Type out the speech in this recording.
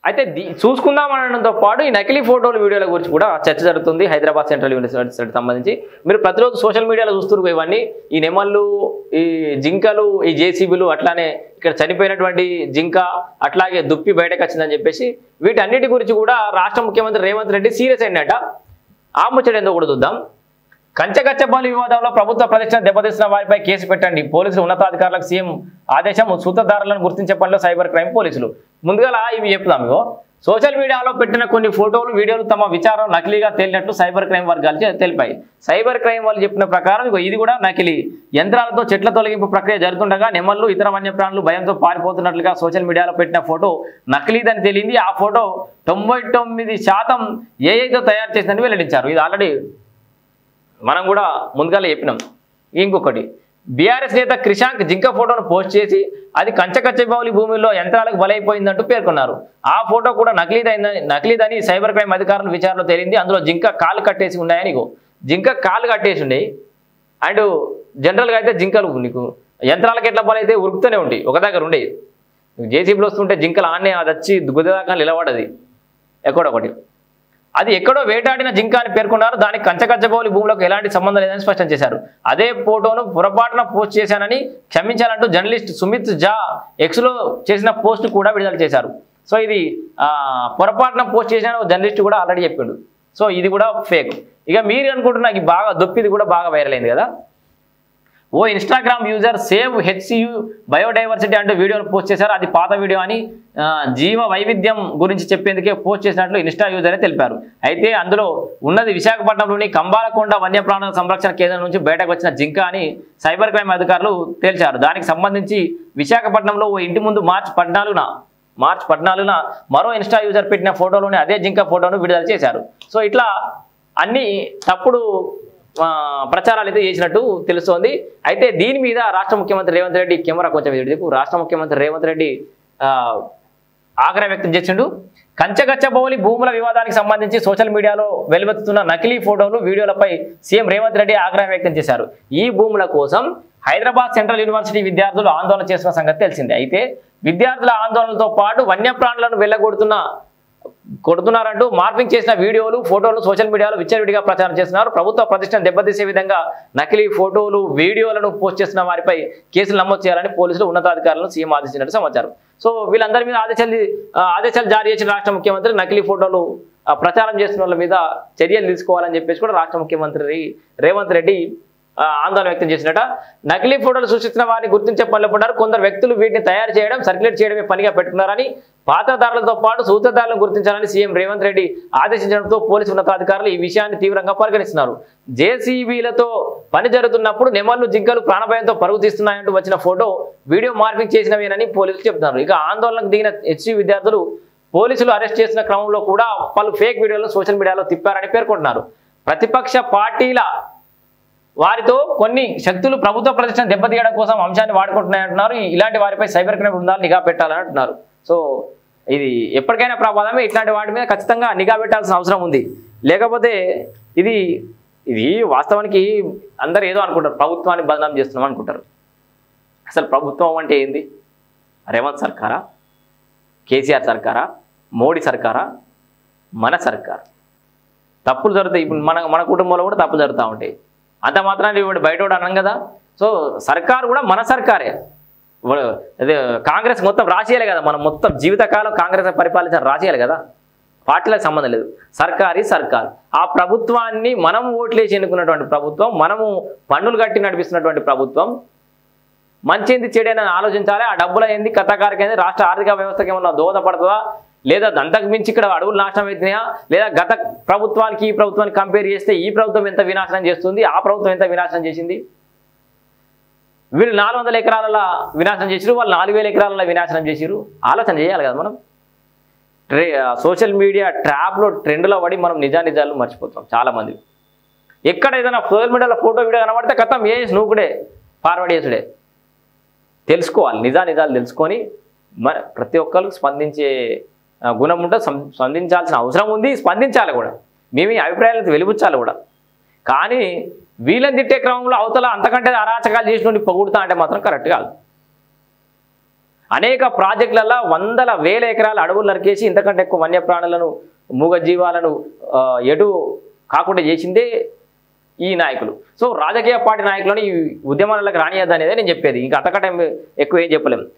అయితే చూసుకుందామనడంతో పాటు ఈ నకిలీ ఫోటోలు వీడియోల గురించి కూడా చర్చ జరుగుతుంది హైదరాబాద్ సెంట్రల్ యూనివర్సిటీకి సంబంధించి. మీరు ప్రతిరోజు సోషల్ మీడియాలో చూస్తున్నారు ఇవన్నీ, ఈ నెమళ్ళు, ఈ జింకలు, ఈ జేసీబీలు, అట్లానే ఇక్కడ చనిపోయినటువంటి జింక, అట్లాగే దుప్పి బయటకు వచ్చిందని చెప్పేసి వీటన్నిటి గురించి కూడా రాష్ట్ర ముఖ్యమంత్రి రేవంత్ రెడ్డి సీరియస్ అయినట. ఆ ముచ్చట ఏందో కూడా చూద్దాం. కంచగచ్చబౌలి వివాదంలో ప్రభుత్వ ప్రతిష్టన దెబ్బతీసిన వారిపై కేసు పెట్టండి, పోలీసులు ఉన్నతాధికారులకు సీఎం ఆదేశం. సూత్రధారులను గుర్తించే పనిలో సైబర్ క్రైమ్ పోలీసులు. ముందుగా ఇవి చెప్తాం. ఇగో సోషల్ మీడియాలో పెట్టిన కొన్ని ఫోటోలు, వీడియోలు తమ విచారం నకిలీగా తేలినట్లు సైబర్ క్రైమ్ వర్గాలు తెలిపాయి. సైబర్ క్రైమ్ వాళ్ళు చెప్పిన ప్రకారం ఇగో ఇది కూడా నకిలీ. యంత్రాలతో చెట్ల తొలగింపు ప్రక్రియ జరుగుతుండగా నెమళ్ళు, ఇతర వన్యప్రాణులు భయంతో పారిపోతున్నట్లుగా సోషల్ మీడియాలో పెట్టిన ఫోటో నకిలీదని తేలింది. ఆ ఫోటో 99% ఏఐతో తయారు చేసిందని వెల్లడించారు. ఇది ఆల్రెడీ మనం కూడా ముందుగానే చెప్పినాం. ఇంకొకటి, బీఆర్ఎస్ నేత క్రిషాంక్ జింక ఫోటోను పోస్ట్ చేసి అది కంచగచ్చబౌలి భూమిలో యంత్రాలకు బలైపోయిందంటూ పేర్కొన్నారు. ఆ ఫోటో కూడా నకిలీదని సైబర్ క్రైమ్ అధికారుల విచారణలో తేలింది. అందులో జింక కాళ్ళు కట్టేసి ఉన్నాయని. నీకు జింక కాళ్ళు కట్టేసి ఉన్నాయి. అండ్ జనరల్గా అయితే జింకలు నీకు యంత్రాలకు ఎట్లా బలైతే ఉరుకుతూనే ఉంటాయి, ఒక దగ్గర ఉండేవి. జేసీబీలు వస్తుంటే జింకలు ఆడనే అది వచ్చి గుద్దదాకా నిలబడది ఎక్కడొకటి. అది ఎక్కడో వేటాడిన జింక అని పేర్కొన్నారు. దానికి కంచగచ్చబౌలి భూములకు ఎలాంటి సంబంధం లేదని స్పష్టం చేశారు. అదే ఫోటోను పొరపాటున పోస్ట్ చేశానని క్షమించాలంటూ జర్నలిస్ట్ సుమిత్ జా ఎక్స్లో చేసిన పోస్ట్ కూడా విడుదల చేశారు. సో ఇది పొరపాటున పోస్ట్ చేసిన జర్నలిస్ట్ కూడా ఆల్రెడీ చెప్పిండు. సో ఇది కూడా ఫేక్. ఇక మీరు అనుకుంటున్నా ఈ బాగా దొప్పిది కూడా బాగా వైరల్ అయింది కదా. ఓ Instagram user save HCU biodiversity అంటూ వీడియోను పోస్ట్ చేశారు. అది పాత వీడియో అని జీవ వైవిధ్యం గురించి చెప్పేందుకే పోస్ట్ చేసినట్లు ఇన్స్టా యూజరే తెలిపారు. అయితే అందులో ఉన్నది విశాఖపట్నంలోని కంబాలకొండ వన్యప్రాణుల సంరక్షణ కేంద్రం నుంచి బయటకు వచ్చిన జింక అని సైబర్ క్రైమ్ అధికారులు తేల్చారు. దానికి సంబంధించి విశాఖపట్నంలో ఓ ఇంటి ముందు మార్చి 14న మరో ఇన్స్టా యూజర్ పెట్టిన ఫోటోలోని అదే జింక ఫోటోను విడుదల చేశారు. సో ఇట్లా అన్ని తప్పుడు ప్రచారాలు అయితే చేసినట్టు తెలుస్తోంది. అయితే దీని మీద రాష్ట్ర ముఖ్యమంత్రి రేవంత్ రెడ్డి కెమెరా కొంచెం ఎదుగు రాష్ట్ర ముఖ్యమంత్రి రేవంత్ రెడ్డి ఆగ్రహం వ్యక్తం చేసిండు. కంచగచ్చబౌలి భూముల వివాదానికి సంబంధించి సోషల్ మీడియాలో వెలువెత్తుతున్న నకిలీ ఫోటోలు, వీడియోలపై సీఎం రేవంత్ రెడ్డి ఆగ్రహం వ్యక్తం చేశారు. ఈ భూముల కోసం హైదరాబాద్ సెంట్రల్ యూనివర్సిటీ విద్యార్థులు ఆందోళన చేస్తున్న సంగతి తెలిసిందే. అయితే విద్యార్థుల ఆందోళనతో పాటు వన్యప్రాణులను కొడుతున్నారంటూ మార్పింగ్ చేసిన వీడియోలు, ఫోటోలు సోషల్ మీడియాలో విచ్చలవిడిగా ప్రచారం చేస్తున్నారు. ప్రభుత్వ ప్రతిష్టను దెబ్బతీసే విధంగా నకిలీ ఫోటోలు, వీడియోలను పోస్ట్ చేసిన వారిపై కేసులు నమోదు చేయాలని పోలీసులు ఉన్నతాధికారులను సీఎం ఆదేశించినట్టు సమాచారం. సో వీళ్ళందరి మీద ఆదేశాలు జారీ చేసిన రాష్ట్ర ముఖ్యమంత్రి నకిలీ ఫోటోలు ప్రచారం చేస్తున్న వాళ్ళ మీద చర్యలు తీసుకోవాలని చెప్పేసి కూడా రాష్ట్ర ముఖ్యమంత్రి రేవంత్ రెడ్డి ఆందోళన వ్యక్తం చేసినట. నకిలీ ఫోటోలు సృష్టిస్తున్న వారిని గుర్తించే పనిలో పడ్డారు. కొందరు వ్యక్తులు వీటిని తయారు చేయడం, సర్క్యులేట్ చేయడమే పనిగా పెట్టుకున్నారని, పాత్రదారులతో పాటు సూత్రధారులను గుర్తించాలని సీఎం రేవంత్ రెడ్డి ఆదేశించడంతో పోలీసు ఉన్నతాధికారులు ఈ విషయాన్ని తీవ్రంగా పరిగణిస్తున్నారు. జేసీబీలతో పని జరుగుతున్నప్పుడు నెమళ్ళు, జింకలు ప్రాణభయంతో పరుగు తీస్తున్నాయంటూ వచ్చిన ఫోటో, వీడియో మార్పింగ్ చేసినవేనని పోలీసులు చెబుతున్నారు. ఇక ఆందోళనకు దిగిన హెచ్సి విద్యార్థులు పోలీసులు అరెస్ట్ చేసిన క్రమంలో కూడా పలు ఫేక్ వీడియోలు సోషల్ మీడియాలో తిప్పారని పేర్కొంటున్నారు. ప్రతిపక్ష పార్టీల వారితో కొన్ని శక్తులు ప్రభుత్వ ప్రతిష్టను దెబ్బతీయడం కోసం అంశాన్ని వాడుకుంటున్నాయంటున్నారు. ఇలాంటి వారిపై సైబర్ క్రైమ్ బృందాలు నిఘా పెట్టాలని అంటున్నారు. సో ఇది ఎప్పటికైనా ప్రమాదమే. ఇట్లాంటి వాటి మీద ఖచ్చితంగా నిఘా పెట్టాల్సిన అవసరం ఉంది. లేకపోతే ఇది వాస్తవానికి అందరూ ఏదో అనుకుంటారు, ప్రభుత్వాన్ని బదనాం చేస్తున్నాం అనుకుంటారు. అసలు ప్రభుత్వం అంటే ఏంది? రేవంత్ సర్కారా, కేసీఆర్ సర్కారా, మోడీ సర్కారా, మన సర్కార్? తప్పులు జరుగుతాయి. ఇప్పుడు మన కుటుంబంలో కూడా తప్పులు జరుగుతూ ఉంటాయి. అంత మాత్రాన్ని ఇప్పుడు బయట కూడా అన్నాం కదా. సో సర్కారు కూడా మన సర్కారే. అదే కాంగ్రెస్ మొత్తం రాసేయాలి కదా, మనం మొత్తం జీవితకాలం కాంగ్రెస్ పరిపాలించిన రాసేయాలి కదా. పార్టీలకు సంబంధం లేదు, సర్కార్. ఆ ప్రభుత్వాన్ని మనం ఓట్లేసి ఎన్నుకున్నటువంటి ప్రభుత్వం, మనము పన్నులు కట్టి నడిపిస్తున్నటువంటి ప్రభుత్వం మంచిది చెడేనని ఆలోచించాలి. ఆ డబ్బులు ఏంది, కథకారికైంది, రాష్ట్ర ఆర్థిక వ్యవస్థకి ఏమన్నా దోహదపడుతుందా, లేదా అంతకు మించి ఇక్కడ అడవులు నాశనం అవుతున్నాయా, లేదా గత ప్రభుత్వానికి ఈ ప్రభుత్వానికి కంపేర్ చేస్తే ఈ ప్రభుత్వం ఎంత వినాశనం చేస్తుంది, ఆ ప్రభుత్వం ఎంత వినాశనం చేసింది? వీళ్ళు 400 ఎకరాల వినాశనం చేసిరు, వాళ్ళు 4000 ఎకరాల వినాశనం చేసిరు. ఆలోచన చేయాలి కదా మనం. సోషల్ మీడియా ట్రాప్లో ట్రెండ్లో పడి మనం నిజాలు మర్చిపోతాం చాలామంది. ఎక్కడ ఏదైనా సోషల్ మీడియాలో ఫోటో వీడియో కనబడితే కథం నూకుడే, ఫార్వర్డ్ చేసుడే. తెలుసుకోవాలి, నిజాలు తెలుసుకొని ప్రతి ఒక్కరికి స్పందించే గుణం ఉంటే స్పందించాల్సిన అవసరం ఉంది. స్పందించాలి కూడా, మేము అభిప్రాయాలను వెలిబుచ్చాలి కూడా. కానీ వీళ్ళని తిట్టే క్రమంలో అవతల అంతకంటే అరాచకాలు చేసి నుండి పొగుడుతా అంటే మాత్రం కరెక్ట్ కాదు. అనేక ప్రాజెక్టులలో వందల వేల ఎకరాల అడవులు నరికేసి ఇంతకంటే ఎక్కువ వన్యప్రాణులను మూగజీవాలను ఎటు కాకుండా చేసిందే ఈ నాయకులు. సో రాజకీయ పార్టీ నాయకులను ఈ ఉద్యమాలకు రానియద్దు అనేది నేను చెప్పేది. ఇంకా అంతకంటే ఎక్కువ ఏం చెప్పలేము.